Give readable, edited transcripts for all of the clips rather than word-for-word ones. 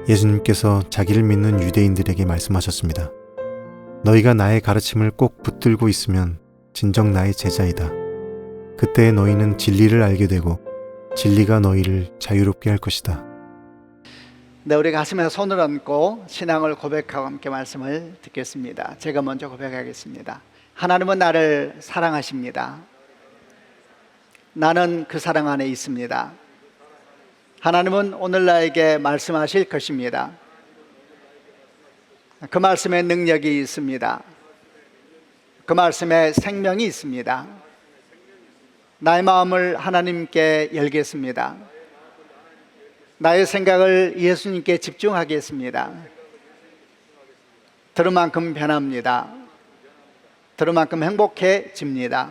예수님께서 자기를 믿는 유대인들에게 말씀하셨습니다. 너희가 나의 가르침을 꼭 붙들고 있으면 진정 나의 제자이다. 그때 너희는 진리를 알게 되고 진리가 너희를 자유롭게 할 것이다. 네, 우리 가슴에 손을 얹고 신앙을 고백하고 함께 말씀을 듣겠습니다. 제가 먼저 고백하겠습니다. 하나님은 나를 사랑하십니다. 나는 그 사랑 안에 있습니다. 하나님은 오늘 나에게 말씀하실 것입니다. 그 말씀에 능력이 있습니다. 그 말씀에 생명이 있습니다. 나의 마음을 하나님께 열겠습니다. 나의 생각을 예수님께 집중하겠습니다. 들은 만큼 변합니다. 들은 만큼 행복해집니다.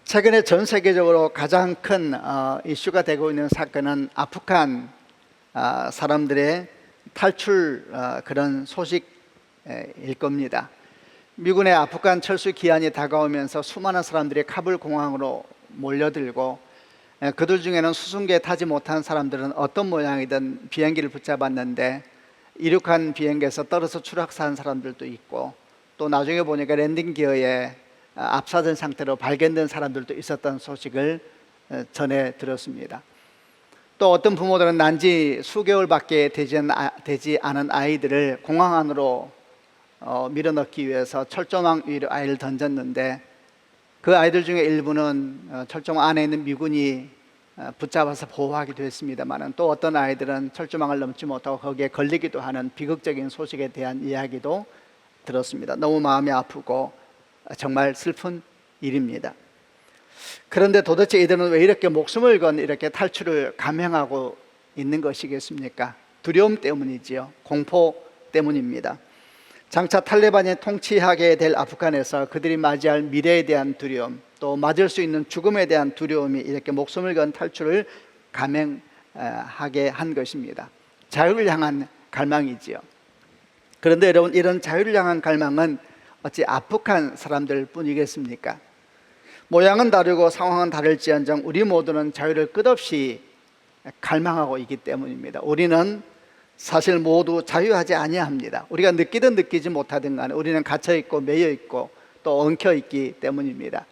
최근에 전 세계적으로 가장 큰 이슈가 되고 있는 사건은 아프간 사람들의 탈출 그런 소식일 겁니다. 미군의 아프간 철수 기한이 다가오면서 수많은 사람들이 카불 공항으로 몰려들고 그들 중에는 수송기에 타지 못한 사람들은 어떤 모양이든 비행기를 붙잡았는데 이륙한 비행기에서 떨어져 추락한 사람들도 있고, 또 나중에 보니까 랜딩 기어에 압사된 상태로 발견된 사람들도 있었던 소식을 전해 들었습니다. 또 어떤 부모들은 난지 수개월밖에 되지 않은 아이들을 공항 안으로 밀어넣기 위해서 철조망 위로 아이를 던졌는데, 그 아이들 중에 일부는 철조망 안에 있는 미군이 붙잡아서 보호하기도 했습니다만, 또 어떤 아이들은 철조망을 넘지 못하고 거기에 걸리기도 하는 비극적인 소식에 대한 이야기도 들었습니다. 너무 마음이 아프고 정말 슬픈 일입니다. 그런데 도대체 이들은 왜 이렇게 목숨을 건 이렇게 탈출을 감행하고 있는 것이겠습니까? 두려움 때문이지요. 공포 때문입니다. 장차 탈레반이 통치하게 될 아프간에서 그들이 맞이할 미래에 대한 두려움, 또 맞을 수 있는 죽음에 대한 두려움이 이렇게 목숨을 건 탈출을 감행하게 한 것입니다. 자유를 향한 갈망이지요. 그런데 여러분, 이런 자유를 향한 갈망은 어찌 아프간 사람들 뿐이겠습니까? 모양은 다르고 상황은 다를지언정 우리 모두는 자유를 끝없이 갈망하고 있기 때문입니다. 우리는 사실 모두 자유하지 아니합니다. 우리가 느끼든 느끼지 못하든 간에 우리는 갇혀있고 매여있고 또 엉켜있기 때문입니다.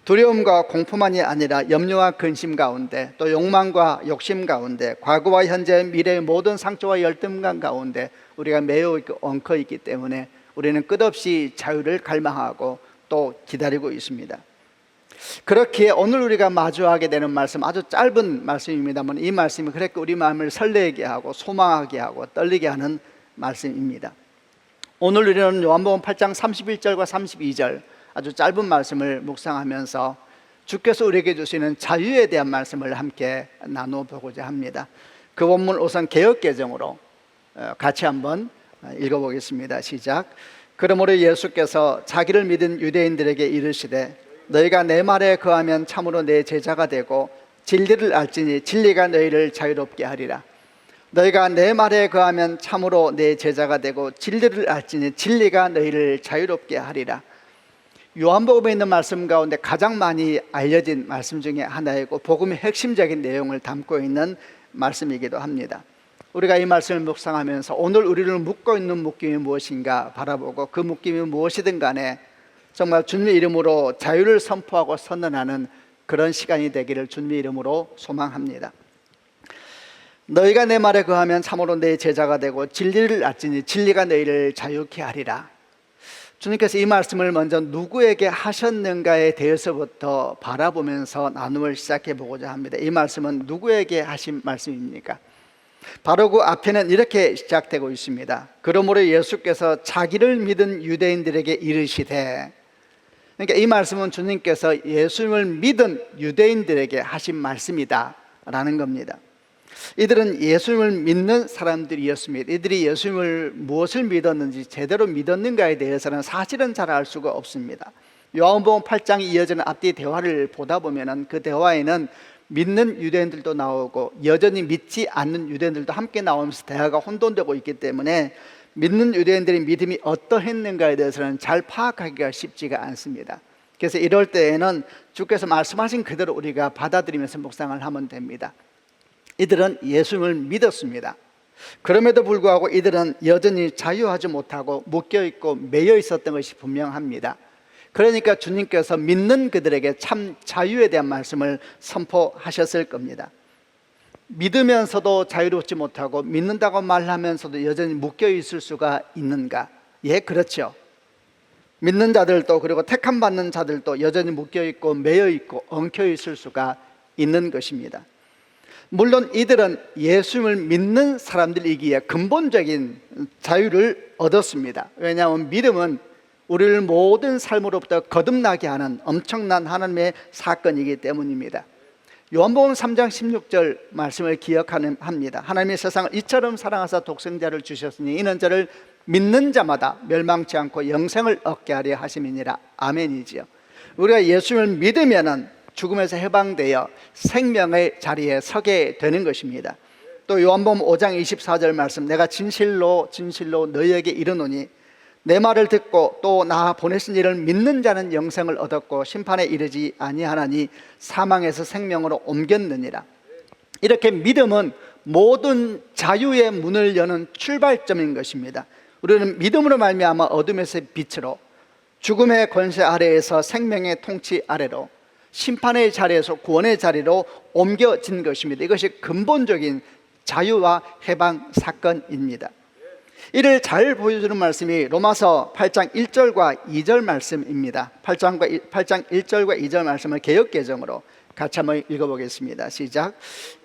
두려움과 공포만이 아니라 염려와 근심 가운데, 또 욕망과 욕심 가운데, 과거와 현재 미래의 모든 상처와 열등감 가운데 우리가 매여있고 엉켜있기 때문에 우리는 끝없이 자유를 갈망하고 또 기다리고 있습니다. 그렇기에 오늘 우리가 마주하게 되는 말씀, 아주 짧은 말씀입니다만 이 말씀이 그렇게 우리 마음을 설레게 하고 소망하게 하고 떨리게 하는 말씀입니다. 오늘 우리는 요한복음 8장 31절과 32절 아주 짧은 말씀을 묵상하면서 주께서 우리에게 주시는 자유에 대한 말씀을 함께 나눠보고자 합니다. 그 본문 우선 개역개정으로 같이 한번 읽어보겠습니다. 시작. 그러므로 예수께서 자기를 믿은 유대인들에게 이르시되 너희가 내 말에 거하면 참으로 내 제자가 되고 진리를 알지니 진리가 너희를 자유롭게 하리라. 너희가 내 말에 거하면 참으로 내 제자가 되고 진리를 알지니 진리가 너희를 자유롭게 하리라. 요한복음에 있는 말씀 가운데 가장 많이 알려진 말씀 중에 하나이고 복음의 핵심적인 내용을 담고 있는 말씀이기도 합니다. 우리가 이 말씀을 묵상하면서 오늘 우리를 묶고 있는 묶임이 무엇인가 바라보고 그 묶임이 무엇이든 간에 정말 주님의 이름으로 자유를 선포하고 선언하는 그런 시간이 되기를 주님의 이름으로 소망합니다. 너희가 내 말에 거하면 참으로 내 제자가 되고 진리를 알지니 진리가 너희를 자유케 하리라. 주님께서 이 말씀을 먼저 누구에게 하셨는가에 대해서부터 바라보면서 나눔을 시작해 보고자 합니다. 이 말씀은 누구에게 하신 말씀입니까? 바로 그 앞에는 이렇게 시작되고 있습니다. 그러므로 예수께서 자기를 믿은 유대인들에게 이르시되, 그러니까 이 말씀은 주님께서 예수님을 믿은 유대인들에게 하신 말씀이다 라는 겁니다. 이들은 예수님을 믿는 사람들이었습니다. 이들이 예수님을 무엇을 믿었는지 제대로 믿었는가에 대해서는 사실은 잘 알 수가 없습니다. 요한복음 8장이 이어지는 앞뒤 대화를 보다 보면 그 대화에는 믿는 유대인들도 나오고 여전히 믿지 않는 유대인들도 함께 나오면서 대화가 혼돈되고 있기 때문에 믿는 유대인들의 믿음이 어떠했는가에 대해서는 잘 파악하기가 쉽지가 않습니다. 그래서 이럴 때에는 주께서 말씀하신 그대로 우리가 받아들이면서 묵상을 하면 됩니다. 이들은 예수님을 믿었습니다. 그럼에도 불구하고 이들은 여전히 자유하지 못하고 묶여있고 매여 있었던 것이 분명합니다. 그러니까 주님께서 믿는 그들에게 참 자유에 대한 말씀을 선포하셨을 겁니다. 믿으면서도 자유롭지 못하고 믿는다고 말하면서도 여전히 묶여 있을 수가 있는가? 예, 그렇죠. 믿는 자들도 그리고 택함 받는 자들도 여전히 묶여 있고 매여 있고 엉켜 있을 수가 있는 것입니다. 물론 이들은 예수님을 믿는 사람들이기에 근본적인 자유를 얻었습니다. 왜냐하면 믿음은 우리를 모든 삶으로부터 거듭나게 하는 엄청난 하나님의 사건이기 때문입니다. 요한복음 3장 16절 말씀을 기억합니다. 하나님이 세상을 이처럼 사랑하사 독생자를 주셨으니 이는 저를 믿는 자마다 멸망치 않고 영생을 얻게 하려 하심이니라. 아멘이지요. 우리가 예수님을 믿으면은 죽음에서 해방되어 생명의 자리에 서게 되는 것입니다. 또 요한복음 5장 24절 말씀, 내가 진실로 진실로 너희에게 이르노니 내 말을 듣고 또 나 보내신 이를 믿는 자는 영생을 얻었고 심판에 이르지 아니하나니 사망에서 생명으로 옮겼느니라. 이렇게 믿음은 모든 자유의 문을 여는 출발점인 것입니다. 우리는 믿음으로 말미암아 어둠에서의 빛으로, 죽음의 권세 아래에서 생명의 통치 아래로, 심판의 자리에서 구원의 자리로 옮겨진 것입니다. 이것이 근본적인 자유와 해방 사건입니다. 이를 잘 보여주는 말씀이 로마서 8장 1절과 2절 말씀입니다. 8장 1절과 2절 말씀을 개역개정으로 같이 한번 읽어보겠습니다. 시작.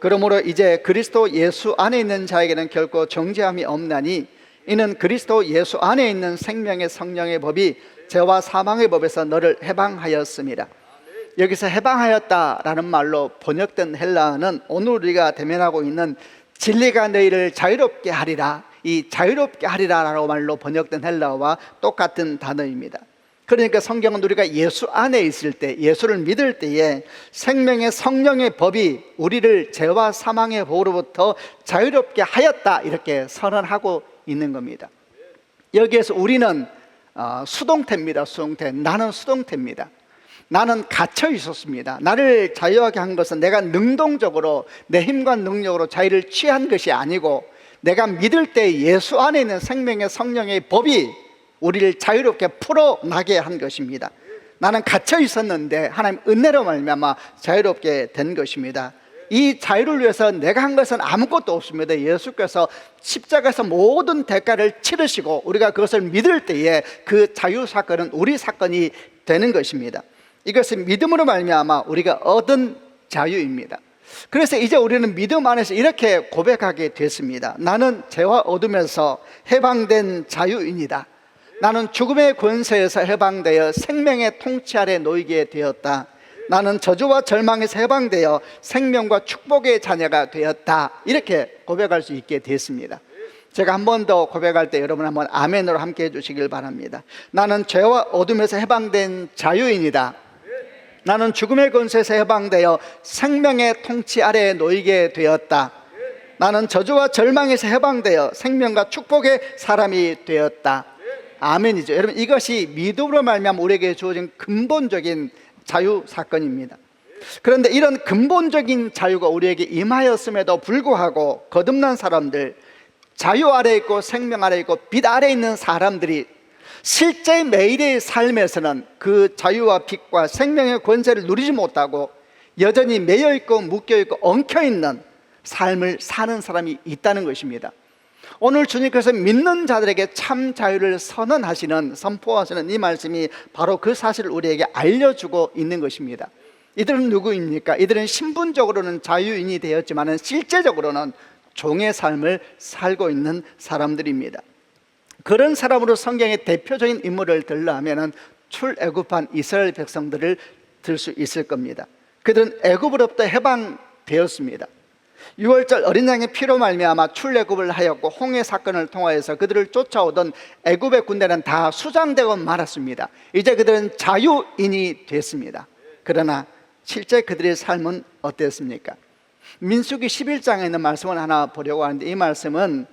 그러므로 이제 그리스도 예수 안에 있는 자에게는 결코 정죄함이 없나니 이는 그리스도 예수 안에 있는 생명의 성령의 법이 죄와 사망의 법에서 너를 해방하였습니다. 여기서 해방하였다라는 말로 번역된 헬라어는 오늘 우리가 대면하고 있는 진리가 너희를 자유롭게 하리라, 이 자유롭게 하리라라고 말로 번역된 헬라어와 똑같은 단어입니다. 그러니까 성경은 우리가 예수 안에 있을 때, 예수를 믿을 때에 생명의 성령의 법이 우리를 죄와 사망의 법으로부터 자유롭게 하였다, 이렇게 선언하고 있는 겁니다. 여기에서 우리는 수동태입니다. 수동태. 나는 수동태입니다. 나는 갇혀 있었습니다. 나를 자유하게 한 것은 내가 능동적으로 내 힘과 능력으로 자유를 취한 것이 아니고 내가 믿을 때 예수 안에 있는 생명의 성령의 법이 우리를 자유롭게 풀어나게 한 것입니다. 나는 갇혀 있었는데 하나님 은혜로 말미암아 자유롭게 된 것입니다. 이 자유를 위해서 내가 한 것은 아무것도 없습니다. 예수께서 십자가에서 모든 대가를 치르시고 우리가 그것을 믿을 때에 그 자유 사건은 우리 사건이 되는 것입니다. 이것은 믿음으로 말미암아 우리가 얻은 자유입니다. 그래서 이제 우리는 믿음 안에서 이렇게 고백하게 됐습니다. 나는 죄와 어둠에서 해방된 자유인이다. 나는 죽음의 권세에서 해방되어 생명의 통치 아래 놓이게 되었다. 나는 저주와 절망에서 해방되어 생명과 축복의 자녀가 되었다. 이렇게 고백할 수 있게 됐습니다. 제가 한 번 더 고백할 때 여러분 한번 아멘으로 함께 해주시길 바랍니다. 나는 죄와 어둠에서 해방된 자유인이다. 나는 죽음의 권세에서 해방되어 생명의 통치 아래에 놓이게 되었다. 나는 저주와 절망에서 해방되어 생명과 축복의 사람이 되었다. 아멘이죠. 여러분, 이것이 믿음으로 말미암아 우리에게 주어진 근본적인 자유 사건입니다. 그런데 이런 근본적인 자유가 우리에게 임하였음에도 불구하고 거듭난 사람들, 자유 아래 있고 생명 아래 있고 빛 아래 있는 사람들이 실제 매일의 삶에서는 그 자유와 빛과 생명의 권세를 누리지 못하고 여전히 매여있고 묶여있고 엉켜있는 삶을 사는 사람이 있다는 것입니다. 오늘 주님께서 믿는 자들에게 참 자유를 선포하시는 이 말씀이 바로 그 사실을 우리에게 알려주고 있는 것입니다. 이들은 누구입니까? 이들은 신분적으로는 자유인이 되었지만 실제적으로는 종의 삶을 살고 있는 사람들입니다. 그런 사람으로 성경의 대표적인 인물을 들라 하면 출애굽한 이스라엘 백성들을 들 수 있을 겁니다. 그들은 애굽으로부터 해방되었습니다. 6월절 어린 양의 피로 말미암아 출애굽을 하였고 홍해 사건을 통하여서 그들을 쫓아오던 애굽의 군대는 다 수장되고 말았습니다. 이제 그들은 자유인이 됐습니다. 그러나 실제 그들의 삶은 어땠습니까? 민수기 11장에 있는 말씀을 하나 보려고 하는데, 이 말씀은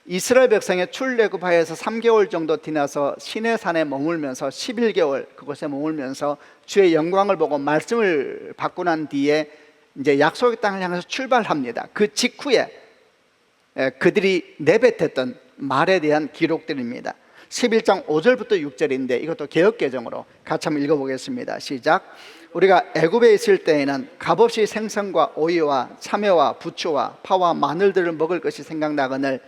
이스라엘 백성의 출애굽하여서 3개월 정도 지나서 시내산에 머물면서 11개월 그곳에 머물면서 주의 영광을 보고 말씀을 받고 난 뒤에 이제 약속의 땅을 향해서 출발합니다. 그 직후에 그들이 내뱉었던 말에 대한 기록들입니다. 11장 5절부터 6절인데 이것도 개역개정으로 같이 한번 읽어보겠습니다. 시작. 우리가 애굽에 있을 때에는 값없이 생선과 오이와 참외와 부추와 파와 마늘들을 먹을 것이 생각나거늘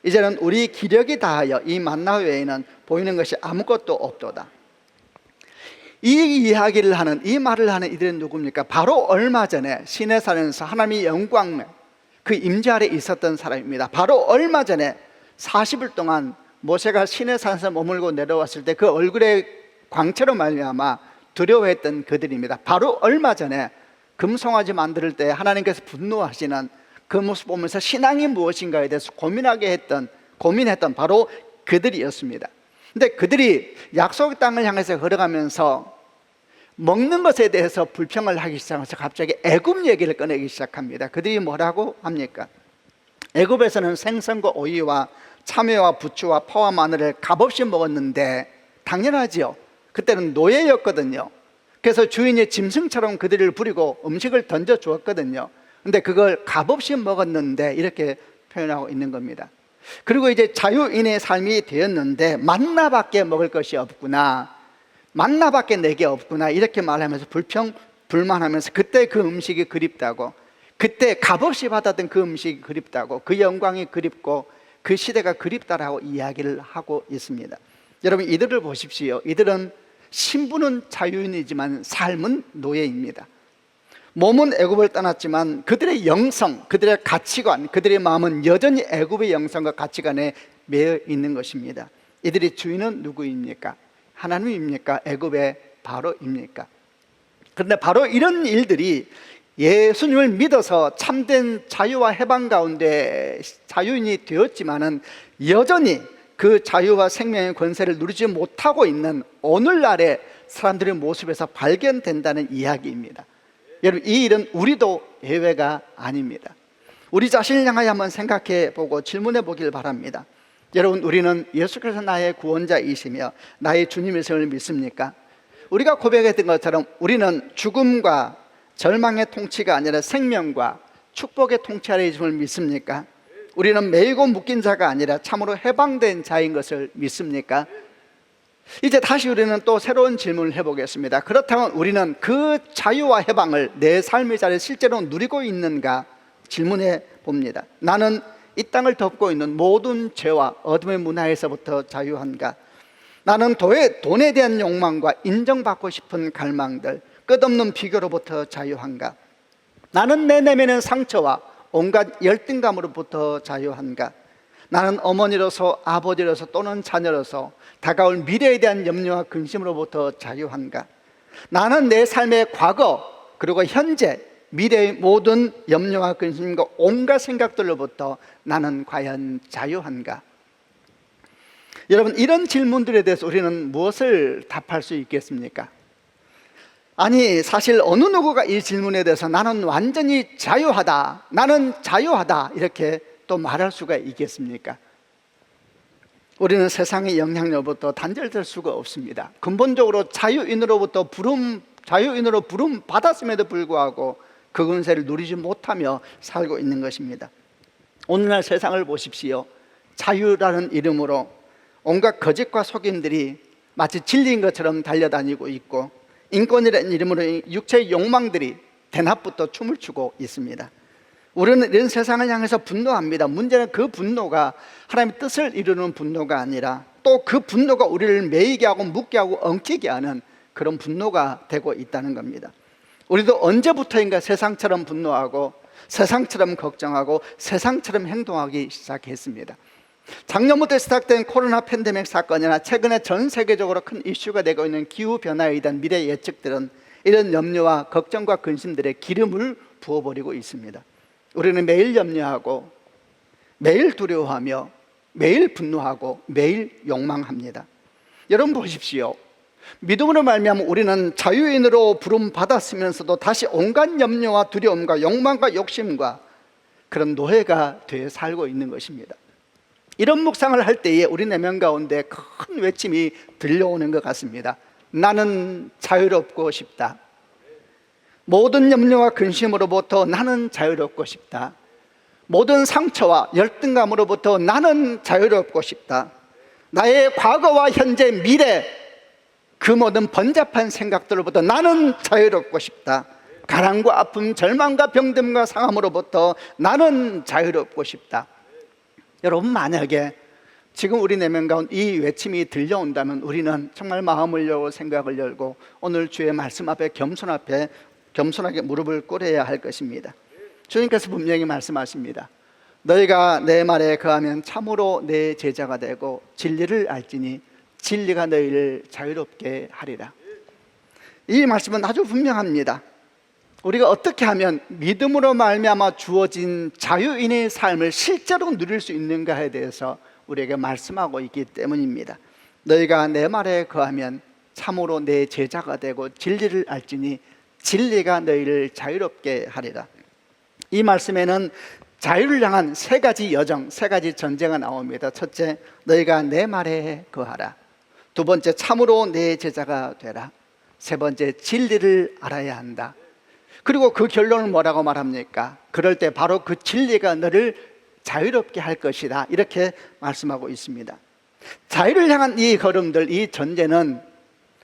이제는 우리 기력이 다하여 이 만나 외에는 보이는 것이 아무것도 없도다. 이 이야기를 하는, 이 말을 하는 이들은 누굽니까? 바로 얼마 전에 시내산에서 하나님의 영광 그 임재 아래 있었던 사람입니다. 바로 얼마 전에 40일 동안 모세가 시내산에서 머물고 내려왔을 때 그 얼굴의 광채로 말미암아 두려워했던 그들입니다. 바로 얼마 전에 금송아지 만들 때 하나님께서 분노하시는 그 모습 보면서 신앙이 무엇인가에 대해서 고민했던 바로 그들이었습니다. 근데 그들이 약속의 땅을 향해서 걸어가면서 먹는 것에 대해서 불평을 하기 시작해서 갑자기 애굽 얘기를 꺼내기 시작합니다. 그들이 뭐라고 합니까? 애굽에서는 생선과 오이와 참외와 부추와 파와 마늘을 값없이 먹었는데, 당연하지요. 그때는 노예였거든요. 그래서 주인이 짐승처럼 그들을 부리고 음식을 던져 주었거든요. 근데 그걸 값없이 먹었는데 이렇게 표현하고 있는 겁니다. 그리고 이제 자유인의 삶이 되었는데 만나밖에 먹을 것이 없구나, 만나밖에 내게 없구나, 이렇게 말하면서 불만하면서 그때 그 음식이 그립다고, 그때 값없이 받았던 그 음식이 그립다고, 그 영광이 그립고 그 시대가 그립다라고 이야기를 하고 있습니다. 여러분, 이들을 보십시오. 이들은 신분은 자유인이지만 삶은 노예입니다. 몸은 애굽을 떠났지만 그들의 영성, 그들의 가치관, 그들의 마음은 여전히 애굽의 영성과 가치관에 매여 있는 것입니다. 이들의 주인은 누구입니까? 하나님입니까? 애굽의 바로입니까? 그런데 바로 이런 일들이 예수님을 믿어서 참된 자유와 해방 가운데 자유인이 되었지만은 여전히 그 자유와 생명의 권세를 누리지 못하고 있는 오늘날의 사람들의 모습에서 발견된다는 이야기입니다. 여러분, 이 일은 우리도 예외가 아닙니다. 우리 자신을 향하여 한번 생각해 보고 질문해 보길 바랍니다. 여러분, 우리는 예수께서 나의 구원자이시며 나의 주님이심을 믿습니까? 우리가 고백했던 것처럼 우리는 죽음과 절망의 통치가 아니라 생명과 축복의 통치 아래 있음을 믿습니까? 우리는 매이고 묶인 자가 아니라 참으로 해방된 자인 것을 믿습니까? 이제 다시 우리는 또 새로운 질문을 해보겠습니다. 그렇다면 우리는 그 자유와 해방을 내 삶의 자리에 실제로 누리고 있는가 질문해 봅니다. 나는 이 땅을 덮고 있는 모든 죄와 어둠의 문화에서부터 자유한가? 나는 돈에 대한 욕망과 인정받고 싶은 갈망들, 끝없는 비교로부터 자유한가? 나는 내 내면의 상처와 온갖 열등감으로부터 자유한가? 나는 어머니로서, 아버지로서 또는 자녀로서 다가올 미래에 대한 염려와 근심으로부터 자유한가? 나는 내 삶의 과거 그리고 현재 미래의 모든 염려와 근심과 온갖 생각들로부터 나는 과연 자유한가? 여러분, 이런 질문들에 대해서 우리는 무엇을 답할 수 있겠습니까? 아니, 사실 어느 누구가 이 질문에 대해서 나는 완전히 자유하다, 나는 자유하다 이렇게 또 말할 수가 있겠습니까? 우리는 세상의 영향력부터 단절될 수가 없습니다. 근본적으로 자유인으로 부름 받았음에도 불구하고 그 권세를 누리지 못하며 살고 있는 것입니다. 오늘날 세상을 보십시오. 자유라는 이름으로 온갖 거짓과 속임들이 마치 진리인 것처럼 달려다니고 있고, 인권이라는 이름으로 육체의 욕망들이 대낮부터 춤을 추고 있습니다. 우리는 이런 세상을 향해서 분노합니다. 문제는 그 분노가 하나님의 뜻을 이루는 분노가 아니라 또 그 분노가 우리를 매이게 하고 묶게 하고 엉키게 하는 그런 분노가 되고 있다는 겁니다. 우리도 언제부터인가 세상처럼 분노하고 세상처럼 걱정하고 세상처럼 행동하기 시작했습니다. 작년부터 시작된 코로나 팬데믹 사건이나 최근에 전 세계적으로 큰 이슈가 되고 있는 기후변화에 대한 미래 예측들은 이런 염려와 걱정과 근심들에 기름을 부어버리고 있습니다. 우리는 매일 염려하고 매일 두려워하며 매일 분노하고 매일 욕망합니다. 여러분 보십시오. 믿음으로 말미암아 우리는 자유인으로 부름 받았으면서도 다시 온갖 염려와 두려움과 욕망과 욕심과 그런 노예가 되어 살고 있는 것입니다. 이런 묵상을 할 때에 우리 내면 가운데 큰 외침이 들려오는 것 같습니다. 나는 자유롭고 싶다. 모든 염려와 근심으로부터 나는 자유롭고 싶다. 모든 상처와 열등감으로부터 나는 자유롭고 싶다. 나의 과거와 현재, 미래, 그 모든 번잡한 생각들로부터 나는 자유롭고 싶다. 가난과 아픔, 절망과 병듦과 상함으로부터 나는 자유롭고 싶다. 여러분, 만약에 지금 우리 내면 가운데 이 외침이 들려온다면 우리는 정말 마음을 열고 생각을 열고 오늘 주의 말씀 앞에 겸손하게 무릎을 꿇어야 할 것입니다. 주님께서 분명히 말씀하십니다. 너희가 내 말에 거하면 참으로 내 제자가 되고 진리를 알지니 진리가 너희를 자유롭게 하리라. 이 말씀은 아주 분명합니다. 우리가 어떻게 하면 믿음으로 말미암아 주어진 자유인의 삶을 실제로 누릴 수 있는가에 대해서 우리에게 말씀하고 있기 때문입니다. 너희가 내 말에 거하면 참으로 내 제자가 되고 진리를 알지니 진리가 너희를 자유롭게 하리라. 이 말씀에는 자유를 향한 세 가지 여정, 세 가지 전제가 나옵니다. 첫째, 너희가 내 말에 거하라. 두 번째, 참으로 내 제자가 되라. 세 번째, 진리를 알아야 한다. 그리고 그 결론을 뭐라고 말합니까? 그럴 때 바로 그 진리가 너를 자유롭게 할 것이다. 이렇게 말씀하고 있습니다. 자유를 향한 이 걸음들, 이 전제는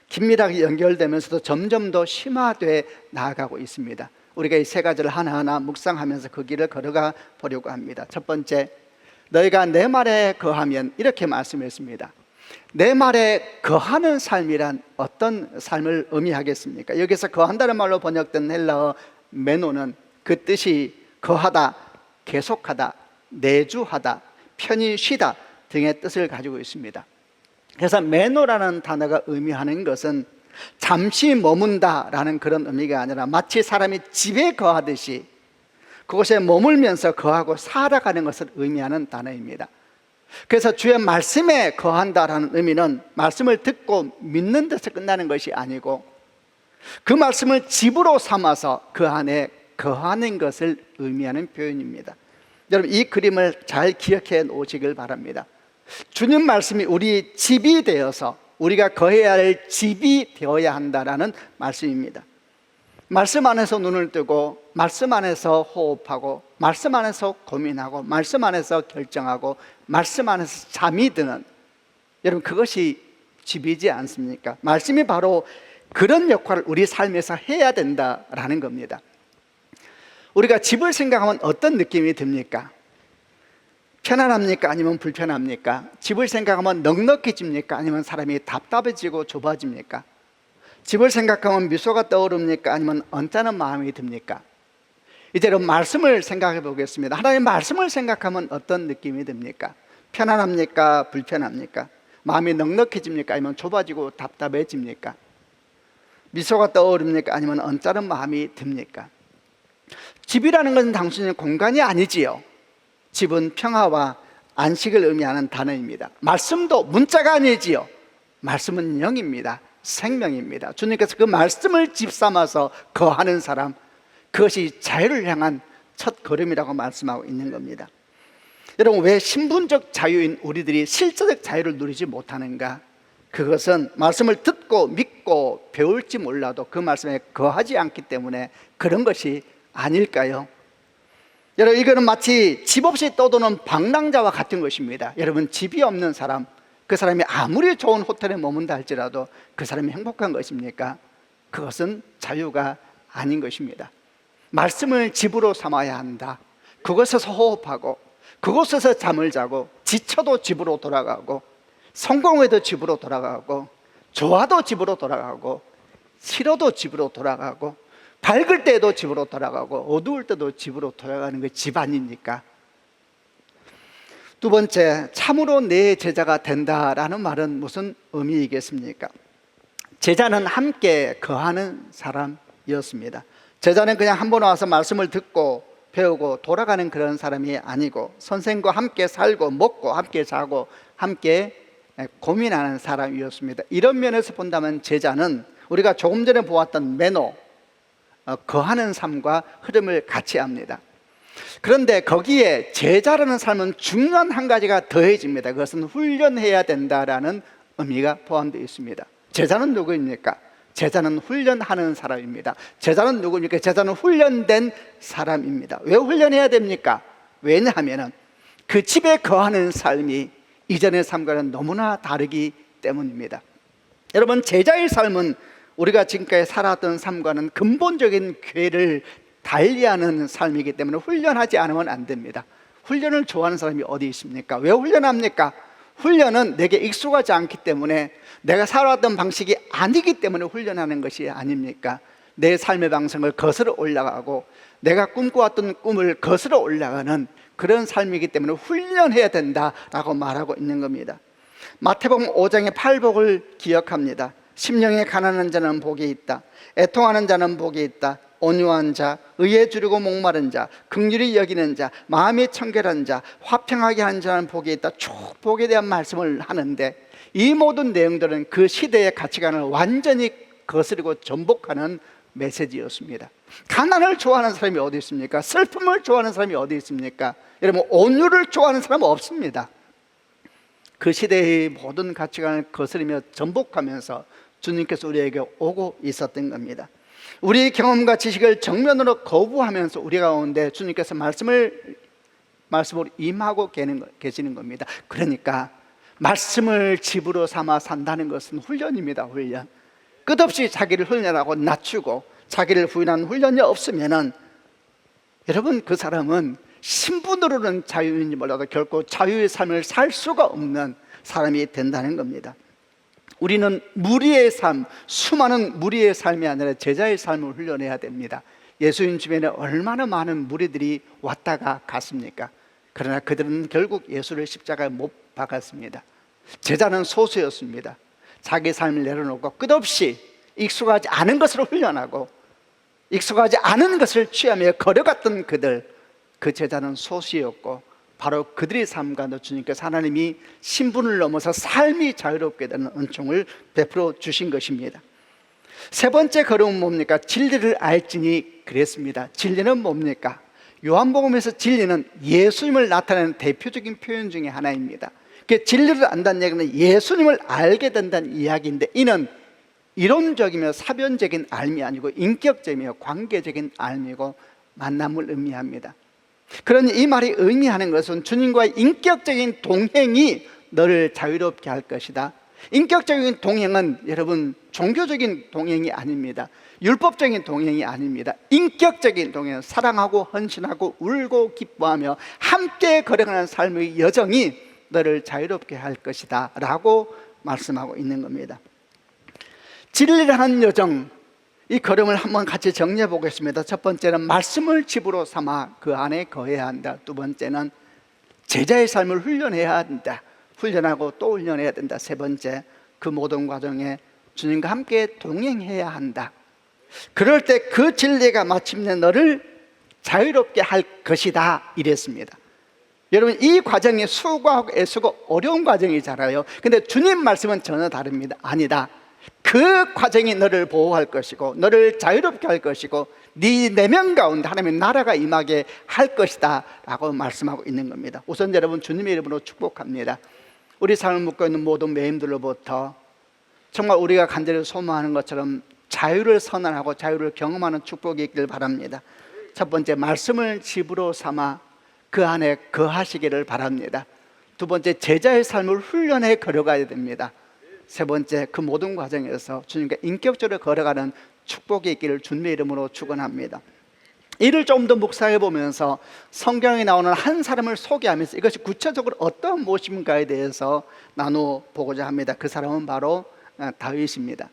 긴밀하게 연결되면서도 점점 더 심화되어 나아가고 있습니다. 우리가 이 세 가지를 하나하나 묵상하면서 그 길을 걸어가 보려고 합니다. 첫 번째, 너희가 내 말에 거하면, 이렇게 말씀했습니다. 내 말에 거하는 삶이란 어떤 삶을 의미하겠습니까? 여기서 거한다는 말로 번역된 헬라어 메노는 그 뜻이 거하다, 계속하다, 내주하다, 편히 쉬다 등의 뜻을 가지고 있습니다. 그래서 메노라는 단어가 의미하는 것은 잠시 머문다라는 그런 의미가 아니라 마치 사람이 집에 거하듯이 그곳에 머물면서 거하고 살아가는 것을 의미하는 단어입니다. 그래서 주의 말씀에 거한다라는 의미는 말씀을 듣고 믿는 데서 끝나는 것이 아니고 그 말씀을 집으로 삼아서 그 안에 거하는 것을 의미하는 표현입니다. 여러분, 이 그림을 잘 기억해 놓으시길 바랍니다. 주님 말씀이 우리 집이 되어서 우리가 거해야 할 집이 되어야 한다라는 말씀입니다. 말씀 안에서 눈을 뜨고 말씀 안에서 호흡하고 말씀 안에서 고민하고 말씀 안에서 결정하고 말씀 안에서 잠이 드는, 여러분, 그것이 집이지 않습니까? 말씀이 바로 그런 역할을 우리 삶에서 해야 된다라는 겁니다. 우리가 집을 생각하면 어떤 느낌이 듭니까? 편안합니까? 아니면 불편합니까? 집을 생각하면 넉넉해집니까? 아니면 사람이 답답해지고 좁아집니까? 집을 생각하면 미소가 떠오릅니까? 아니면 언짢은 마음이 듭니까? 이제 말씀을 생각해 보겠습니다. 하나님의 말씀을 생각하면 어떤 느낌이 듭니까? 편안합니까? 불편합니까? 마음이 넉넉해집니까? 아니면 좁아지고 답답해집니까? 미소가 떠오릅니까? 아니면 언짢은 마음이 듭니까? 집이라는 것은 단순히 공간이 아니지요. 집은 평화와 안식을 의미하는 단어입니다. 말씀도 문자가 아니지요. 말씀은 영입니다. 생명입니다. 주님께서 그 말씀을 집 삼아서 거하는 사람, 그것이 자유를 향한 첫 걸음이라고 말씀하고 있는 겁니다. 여러분, 왜 신분적 자유인 우리들이 실제적 자유를 누리지 못하는가? 그것은 말씀을 듣고 믿고 배울지 몰라도 그 말씀에 거하지 않기 때문에 그런 것이 아닐까요? 여러분, 이거는 마치 집 없이 떠도는 방랑자와 같은 것입니다. 여러분, 집이 없는 사람, 그 사람이 아무리 좋은 호텔에 머문다 할지라도 그 사람이 행복한 것입니까? 그것은 자유가 아닌 것입니다. 말씀을 집으로 삼아야 한다. 그곳에서 호흡하고 그곳에서 잠을 자고 지쳐도 집으로 돌아가고 성공해도 집으로 돌아가고 좋아도 집으로 돌아가고 싫어도 집으로 돌아가고 밝을 때도 집으로 돌아가고 어두울 때도 집으로 돌아가는 게 집 아닙니까? 두 번째, 참으로 내 제자가 된다라는 말은 무슨 의미이겠습니까? 제자는 함께 거하는 사람이었습니다. 제자는 그냥 한 번 와서 말씀을 듣고 배우고 돌아가는 그런 사람이 아니고 선생과 함께 살고 먹고 함께 자고 함께 고민하는 사람이었습니다. 이런 면에서 본다면 제자는 우리가 조금 전에 보았던 매너, 거하는 삶과 흐름을 같이 합니다. 그런데 거기에 제자라는 삶은 중요한 한 가지가 더해집니다. 그것은 훈련해야 된다라는 의미가 포함되어 있습니다. 제자는 누구입니까? 제자는 훈련하는 사람입니다. 제자는 누구니까? 제자는 훈련된 사람입니다. 왜 훈련해야 됩니까? 왜냐하면 그 집에 거하는 삶이 이전의 삶과는 너무나 다르기 때문입니다. 여러분, 제자의 삶은 우리가 지금까지 살았던 삶과는 근본적인 궤를 달리하는 삶이기 때문에 훈련하지 않으면 안 됩니다. 훈련을 좋아하는 사람이 어디 있습니까? 왜 훈련합니까? 훈련은 내게 익숙하지 않기 때문에, 내가 살아왔던 방식이 아니기 때문에 훈련하는 것이 아닙니까? 내 삶의 방식을 거슬러 올라가고 내가 꿈꿔왔던 꿈을 거슬러 올라가는 그런 삶이기 때문에 훈련해야 된다라고 말하고 있는 겁니다. 마태복음 5장의 팔복을 기억합니다. 심령에 가난한 자는 복이 있다. 애통하는 자는 복이 있다. 온유한 자, 의에 주르고 목마른 자, 긍휼히 여기는 자, 마음이 청결한 자, 화평하게 하는 자는 복이 있다. 축복에 대한 말씀을 하는데, 이 모든 내용들은 그 시대의 가치관을 완전히 거스르고 전복하는 메시지였습니다. 가난을 좋아하는 사람이 어디 있습니까? 슬픔을 좋아하는 사람이 어디 있습니까? 여러분, 온유를 좋아하는 사람은 없습니다. 그 시대의 모든 가치관을 거스르며 전복하면서 주님께서 우리에게 오고 있었던 겁니다. 우리의 경험과 지식을 정면으로 거부하면서 우리 가운데 주님께서 말씀으로 임하고 계시는 겁니다. 그러니까 말씀을 집으로 삼아 산다는 것은 훈련입니다. 훈련. 끝없이 자기를 훈련하고 낮추고 자기를 부인하는 훈련이 없으면은, 여러분, 그 사람은 신분으로는 자유인지 몰라도 결코 자유의 삶을 살 수가 없는 사람이 된다는 겁니다. 우리는 무리의 삶, 수많은 무리의 삶이 아니라 제자의 삶을 훈련해야 됩니다. 예수님 주변에 얼마나 많은 무리들이 왔다가 갔습니까? 그러나 그들은 결국 예수를 십자가에 못 박았습니다. 제자는 소수였습니다. 자기 삶을 내려놓고 끝없이 익숙하지 않은 것으로 훈련하고 익숙하지 않은 것을 취하며 걸어갔던 그들, 그 제자는 소수였고, 바로 그들의 삶과 주님께서 하나님이 신분을 넘어서 삶이 자유롭게 되는 은총을 베풀어 주신 것입니다. 세 번째 걸음은 뭡니까? 진리를 알지니 그랬습니다. 진리는 뭡니까? 요한복음에서 진리는 예수님을 나타내는 대표적인 표현 중에 하나입니다. 그 진리를 안다는 얘기는 예수님을 알게 된다는 이야기인데, 이는 이론적이며 사변적인 알미 아니고 인격적이며 관계적인 알미고 만남을 의미합니다. 그러니 이 말이 의미하는 것은 주님과의 인격적인 동행이 너를 자유롭게 할 것이다. 인격적인 동행은 여러분 종교적인 동행이 아닙니다. 율법적인 동행이 아닙니다. 인격적인 동행, 사랑하고 헌신하고 울고 기뻐하며 함께 걸어가는 삶의 여정이 너를 자유롭게 할 것이다 라고 말씀하고 있는 겁니다. 진리라는 여정, 이 걸음을 한번 같이 정리해 보겠습니다. 첫 번째는 말씀을 집으로 삼아 그 안에 거해야 한다. 두 번째는 제자의 삶을 훈련해야 한다. 훈련하고 또 훈련해야 된다. 세 번째, 그 모든 과정에 주님과 함께 동행해야 한다. 그럴 때 그 진리가 마침내 너를 자유롭게 할 것이다 이랬습니다. 여러분, 이 과정이 수고하고 애쓰고 어려운 과정이잖아요. 근데 주님 말씀은 전혀 다릅니다. 아니다, 그 과정이 너를 보호할 것이고 너를 자유롭게 할 것이고 네 내면 가운데 하나님의 나라가 임하게 할 것이다 라고 말씀하고 있는 겁니다. 우선 여러분, 주님의 이름으로 축복합니다. 우리 삶을 묶고 있는 모든 매임들로부터 정말 우리가 간절히 소망하는 것처럼 자유를 선언하고 자유를 경험하는 축복이 있기를 바랍니다. 첫 번째, 말씀을 집으로 삼아 그 안에 거하시기를 바랍니다. 두 번째, 제자의 삶을 훈련해 걸어가야 됩니다. 세 번째, 그 모든 과정에서 주님과 인격적으로 걸어가는 축복이 있기를 주님의 이름으로 축원합니다. 이를 좀 더 묵상해 보면서 성경에 나오는 한 사람을 소개하면서 이것이 구체적으로 어떤 모습인가에 대해서 나누어 보고자 합니다. 그 사람은 바로 다윗입니다.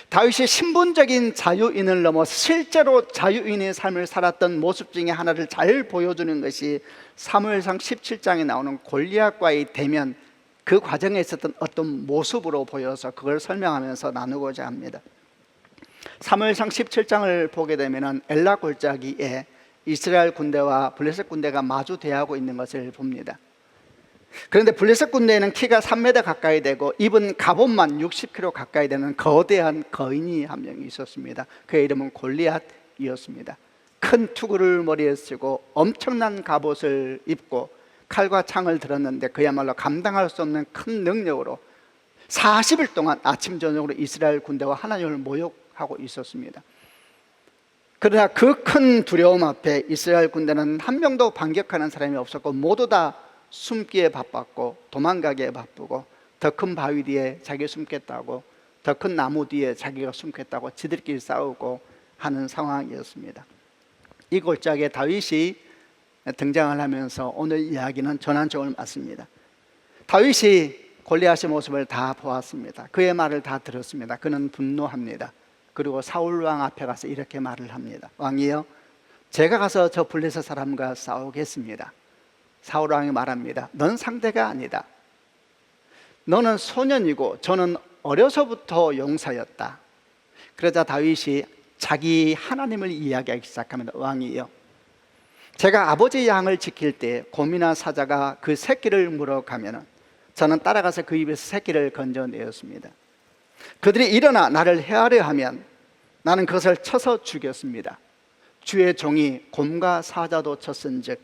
다윗이 신분적인 자유인을 넘어서 실제로 자유인의 삶을 살았던 모습 중에 하나를 잘 보여주는 것이 사무엘상 17장에 나오는 골리앗과의 대면, 그 과정에 있었던 어떤 모습으로 보여서 그걸 설명하면서 나누고자 합니다. 사무엘상 17장을 보게 되면 엘라 골짜기에 이스라엘 군대와 블레셋 군대가 마주 대하고 있는 것을 봅니다. 그런데 블레셋 군대에는 키가 3m 가까이 되고 입은 갑옷만 60kg 가까이 되는 거대한 거인이 한 명이 있었습니다. 그의 이름은 골리앗이었습니다. 큰 투구를 머리에 쓰고 엄청난 갑옷을 입고 칼과 창을 들었는데 그야말로 감당할 수 없는 큰 능력으로 40일 동안 아침 저녁으로 이스라엘 군대와 하나님을 모욕하고 있었습니다. 그러나 그 큰 두려움 앞에 이스라엘 군대는 한 명도 반격하는 사람이 없었고 모두 다 숨기에 바빴고 도망가기에 바쁘고 더 큰 바위 뒤에 자기 숨겠다고, 더 큰 나무 뒤에 자기가 숨겠다고 지들끼리 싸우고 하는 상황이었습니다. 이 골짜기에 다윗이 등장을 하면서 오늘 이야기는 전환점을 맞습니다. 다윗이 골리앗의 모습을 다 보았습니다. 그의 말을 다 들었습니다. 그는 분노합니다. 그리고 사울 왕 앞에 가서 이렇게 말을 합니다. 왕이여, 제가 가서 저 블레셋 사람과 싸우겠습니다. 사울 왕이 말합니다. 넌 상대가 아니다. 너는 소년이고 저는 어려서부터 용사였다. 그러자 다윗이 자기 하나님을 이야기하기 시작합니다. 왕이여, 제가 아버지 양을 지킬 때 곰이나 사자가 그 새끼를 물어가면 저는 따라가서 그 입에서 새끼를 건져내었습니다. 그들이 일어나 나를 헤아려 하면 나는 그것을 쳐서 죽였습니다. 주의 종이 곰과 사자도 쳤은즉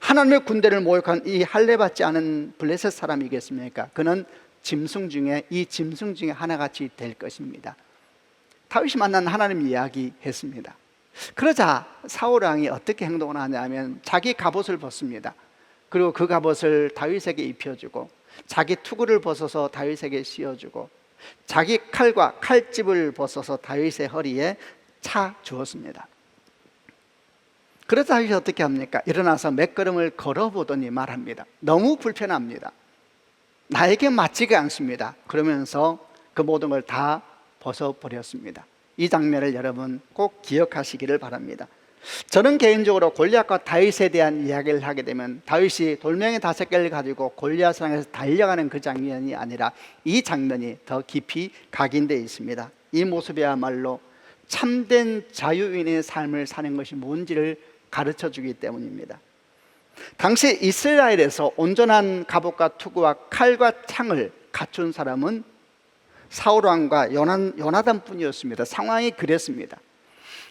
하나님의 군대를 모욕한 이 할례받지 않은 블레셋 사람이겠습니까? 그는 짐승 중에 이 짐승 중에 하나같이 될 것입니다. 다윗이 만난 하나님 이야기했습니다. 그러자 사울 왕이 어떻게 행동을 하냐면 자기 갑옷을 벗습니다. 그리고 그 갑옷을 다윗에게 입혀주고 자기 투구를 벗어서 다윗에게 씌워주고 자기 칼과 칼집을 벗어서 다윗의 허리에 차 주었습니다. 그래서 다윗이 어떻게 합니까? 일어나서 몇 걸음을 걸어보더니 말합니다. 너무 불편합니다. 나에게 맞지가 않습니다. 그러면서 그 모든 걸 다 벗어버렸습니다. 이 장면을 여러분 꼭 기억하시기를 바랍니다. 저는 개인적으로 골리앗과 다윗에 대한 이야기를 하게 되면 다윗이 돌멩이 5개를 가지고 골리앗을 향해서 달려가는 그 장면이 아니라 이 장면이 더 깊이 각인되어 있습니다. 이 모습이야말로 참된 자유인의 삶을 사는 것이 뭔지를 가르쳐 주기 때문입니다. 당시 이스라엘에서 온전한 갑옷과 투구와 칼과 창을 갖춘 사람은 사울왕과 요나단 뿐이었습니다. 상황이 그랬습니다.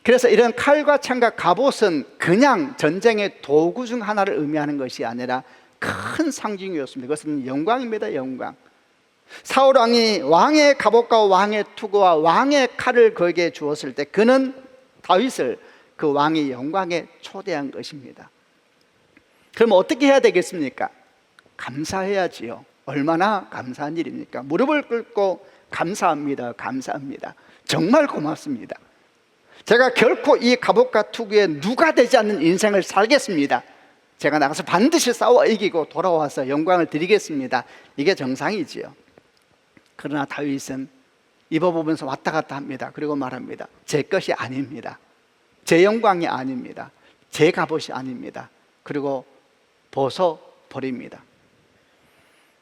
그래서 이런 칼과 창과 갑옷은 그냥 전쟁의 도구 중 하나를 의미하는 것이 아니라 큰 상징이었습니다. 그것은 영광입니다. 영광. 사울왕이 왕의 갑옷과 왕의 투구와 왕의 칼을 그에게 주었을 때 그는 다윗을 그 왕의 영광에 초대한 것입니다. 그럼 어떻게 해야 되겠습니까? 감사해야지요. 얼마나 감사한 일입니까? 무릎을 꿇고 감사합니다. 감사합니다. 정말 고맙습니다. 제가 결코 이 갑옷과 투구에 누가 되지 않는 인생을 살겠습니다. 제가 나가서 반드시 싸워 이기고 돌아와서 영광을 드리겠습니다. 이게 정상이지요. 그러나 다윗은 입어보면서 왔다 갔다 합니다. 그리고 말합니다. 제 것이 아닙니다. 제 영광이 아닙니다. 제 갑옷이 아닙니다. 그리고 벗어버립니다.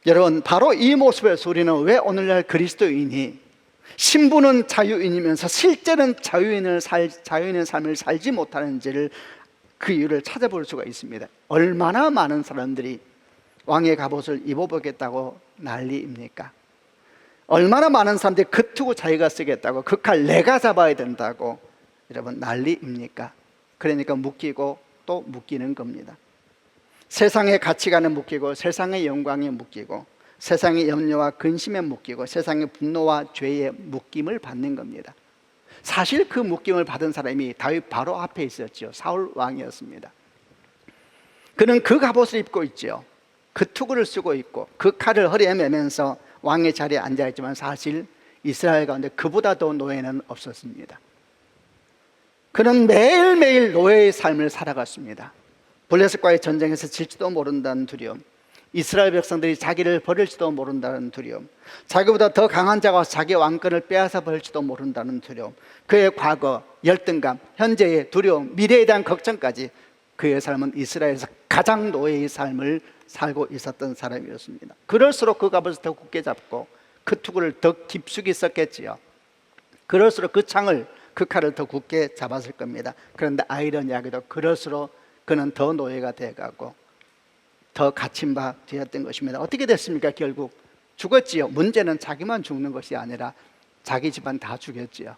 여러분, 바로 이 모습에서 우리는 왜 오늘날 그리스도인이 신부는 자유인이면서 실제는 자유인의 삶을 살지 못하는지를 그 이유를 찾아볼 수가 있습니다. 얼마나 많은 사람들이 왕의 갑옷을 입어보겠다고 난리입니까? 얼마나 많은 사람들이 그 투구 자기가 쓰겠다고, 그 칼 내가 잡아야 된다고 여러분 난리입니까? 그러니까 묶이고 또 묶이는 겁니다. 세상의 가치관에 묶이고 세상의 영광에 묶이고 세상의 염려와 근심에 묶이고 세상의 분노와 죄에 묶임을 받는 겁니다. 사실 그 묶임을 받은 사람이 다윗 바로 앞에 있었죠. 사울 왕이었습니다. 그는 그 갑옷을 입고 있죠. 그 투구를 쓰고 있고 그 칼을 허리에 매면서 왕의 자리에 앉아있지만 사실 이스라엘 가운데 그보다 더 노예는 없었습니다. 그는 매일매일 노예의 삶을 살아갔습니다. 블레셋과의 전쟁에서 질지도 모른다는 두려움, 이스라엘 백성들이 자기를 버릴지도 모른다는 두려움, 자기보다 더 강한 자가 와서 자기 왕권을 빼앗아 버릴지도 모른다는 두려움, 그의 과거, 열등감, 현재의 두려움, 미래에 대한 걱정까지 그의 삶은 이스라엘에서 가장 노예의 삶을 살고 있었던 사람이었습니다. 그럴수록 그 갑옷을 더 굳게 잡고 그 투구를 더 깊숙이 썼겠지요. 그럴수록 그 창을, 그 칼을 더 굳게 잡았을 겁니다. 그런데 아이러니하게도 그럴수록 그는 더 노예가 돼가고 더 갇힌 바 되었던 것입니다. 어떻게 됐습니까? 결국 죽었지요. 문제는 자기만 죽는 것이 아니라 자기 집안 다 죽였지요.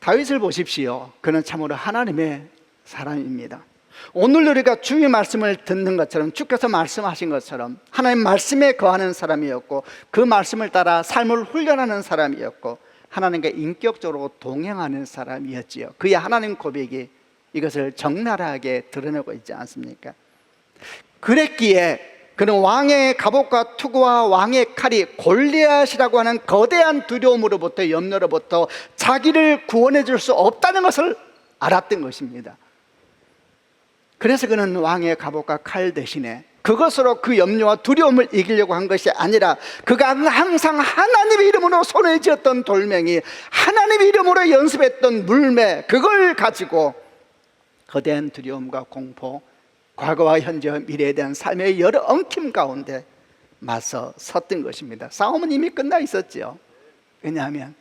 다윗을 보십시오. 그는 참으로 하나님의 사람입니다. 오늘 우리가 주의 말씀을 듣는 것처럼, 주께서 말씀하신 것처럼 하나님 말씀에 거하는 사람이었고, 그 말씀을 따라 삶을 훈련하는 사람이었고, 하나님과 인격적으로 동행하는 사람이었지요. 그의 하나님 고백이 이것을 적나라하게 드러내고 있지 않습니까? 그랬기에 그는 왕의 갑옷과 투구와 왕의 칼이 골리앗이라고 하는 거대한 두려움으로부터, 염려로부터 자기를 구원해 줄 수 없다는 것을 알았던 것입니다. 그래서 그는 왕의 갑옷과 칼 대신에 그것으로 그 염려와 두려움을 이기려고 한 것이 아니라, 그가 항상 하나님의 이름으로 손에 쥐었던 돌멩이, 하나님의 이름으로 연습했던 물매, 그걸 가지고 거대한 두려움과 공포, 과거와 현재와 미래에 대한 삶의 여러 엉킴 가운데 맞서 섰던 것입니다. 싸움은 이미 끝나 있었지요. 왜냐하면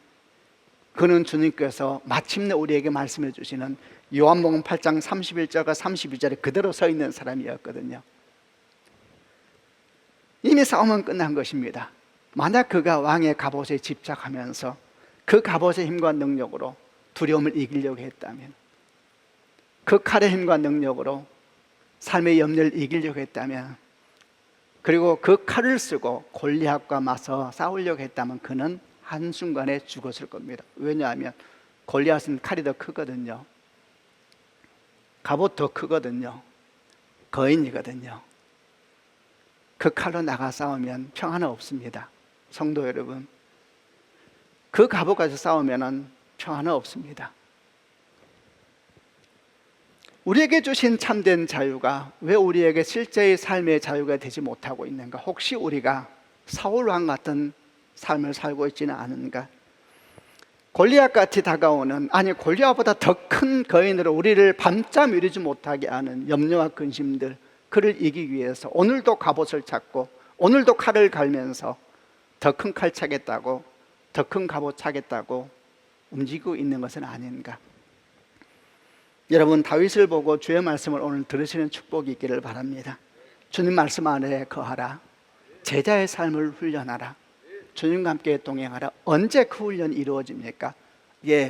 그는 주님께서 마침내 우리에게 말씀해 주시는 요한복음 8장 31절과 32절에 그대로 서 있는 사람이었거든요. 이미 싸움은 끝난 것입니다. 만약 그가 왕의 갑옷에 집착하면서 그 갑옷의 힘과 능력으로 두려움을 이기려고 했다면, 그 칼의 힘과 능력으로 삶의 염려를 이기려고 했다면, 그리고 그 칼을 쓰고 골리앗과 맞서 싸우려고 했다면 그는 한순간에 죽었을 겁니다. 왜냐하면 골리앗은 칼이 더 크거든요. 갑옷 더 크거든요. 거인이거든요. 그 칼로 나가 싸우면 평안은 없습니다. 성도 여러분, 그 갑옷 가지고 싸우면 평안은 없습니다. 우리에게 주신 참된 자유가 왜 우리에게 실제의 삶의 자유가 되지 못하고 있는가? 혹시 우리가 사울왕 같은 삶을 살고 있지는 않은가? 골리앗같이 다가오는, 아니 골리앗보다 더 큰 거인으로 우리를 밤잠 이루지 못하게 하는 염려와 근심들, 그를 이기기 위해서 오늘도 갑옷을 찾고 오늘도 칼을 갈면서 더 큰 칼 차겠다고, 더 큰 갑옷 차겠다고 움직이고 있는 것은 아닌가? 여러분, 다윗을 보고 주의 말씀을 오늘 들으시는 축복이 있기를 바랍니다. 주님 말씀 안에 거하라. 제자의 삶을 훈련하라. 주님과 함께 동행하라. 언제 그 훈련이 이루어집니까?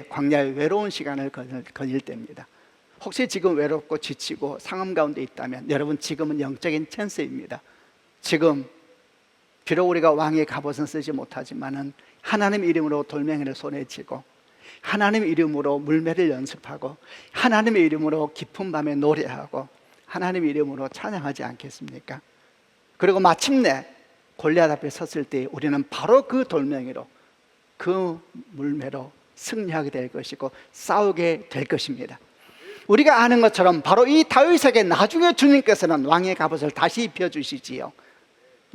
광야의 외로운 시간을 거닐 때입니다. 혹시 지금 외롭고 지치고 상함 가운데 있다면 여러분, 지금은 영적인 찬스입니다. 지금 비록 우리가 왕의 갑옷은 쓰지 못하지만은 하나님 이름으로 돌멩이를 손에 쥐고 하나님의 이름으로 물매를 연습하고 하나님의 이름으로 깊은 밤에 노래하고 하나님의 이름으로 찬양하지 않겠습니까? 그리고 마침내 골리앗 앞에 섰을 때 우리는 바로 그 돌멩이로, 그 물매로 승리하게 될 것이고 싸우게 될 것입니다. 우리가 아는 것처럼 바로 이 다윗에게 나중에 주님께서는 왕의 갑옷을 다시 입혀주시지요.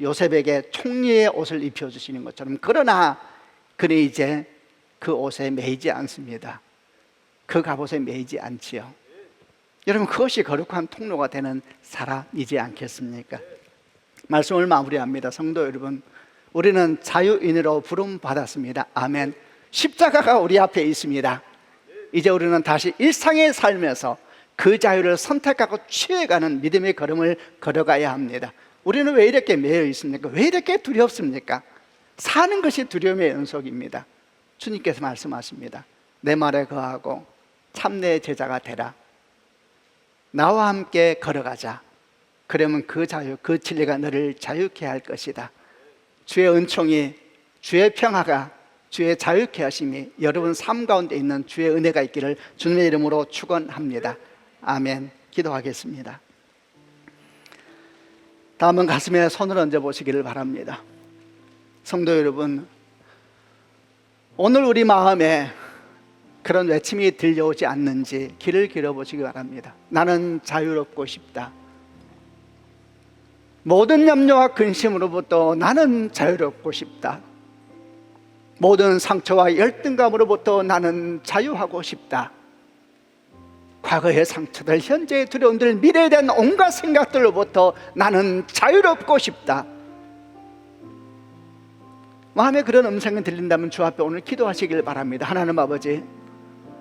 요셉에게 총리의 옷을 입혀주시는 것처럼. 그러나 그는 이제 그 옷에 매이지 않습니다. 그 갑옷에 매이지 않지요. 여러분, 그것이 거룩한 통로가 되는 사람이지 않겠습니까? 말씀을 마무리합니다. 성도 여러분, 우리는 자유인으로 부름받았습니다. 아멘. 십자가가 우리 앞에 있습니다. 이제 우리는 다시 일상의 삶에서 그 자유를 선택하고 취해가는 믿음의 걸음을 걸어가야 합니다. 우리는 왜 이렇게 매여 있습니까? 왜 이렇게 두렵습니까? 사는 것이 두려움의 연속입니다. 주님께서 말씀하십니다. 내 말에 거하고 참내의 제자가 되라. 나와 함께 걸어가자. 그러면 그 자유, 그 진리가 너를 자유케 할 것이다. 주의 은총이, 주의 평화가, 주의 자유케 하심이 여러분 삶 가운데 있는 주의 은혜가 있기를 주님의 이름으로 축원합니다. 아멘. 기도하겠습니다. 다음은 가슴에 손을 얹어 보시기를 바랍니다. 성도 여러분, 오늘 우리 마음에 그런 외침이 들려오지 않는지 귀를 기울여보시기 바랍니다. 나는 자유롭고 싶다. 모든 염려와 근심으로부터 나는 자유롭고 싶다. 모든 상처와 열등감으로부터 나는 자유하고 싶다. 과거의 상처들, 현재의 두려움들, 미래에 대한 온갖 생각들로부터 나는 자유롭고 싶다. 마음에 그런 음성이 들린다면 주 앞에 오늘 기도하시길 바랍니다. 하나님 아버지,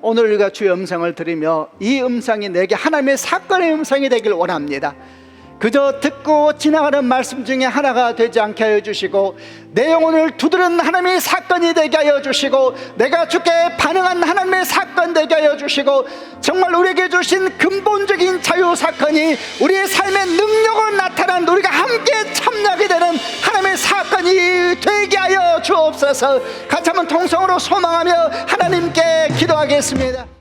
오늘 우리가 주의 음성을 들으며 이 음성이 내게 하나님의 사건의 음성이 되길 원합니다. 그저 듣고 지나가는 말씀 중에 하나가 되지 않게 하여 주시고, 내 영혼을 두드는 하나님의 사건이 되게 하여 주시고, 내가 주께 반응한 하나님의 사건 되게 하여 주시고, 정말 우리에게 주신 근본적인 자유 사건이 우리의 삶의 능력으로 나타난, 우리가 함께 참여하게 되는 하나님의 사건이 되게 하여 주옵소서. 같이 한번 통성으로 소망하며 하나님께 기도하겠습니다.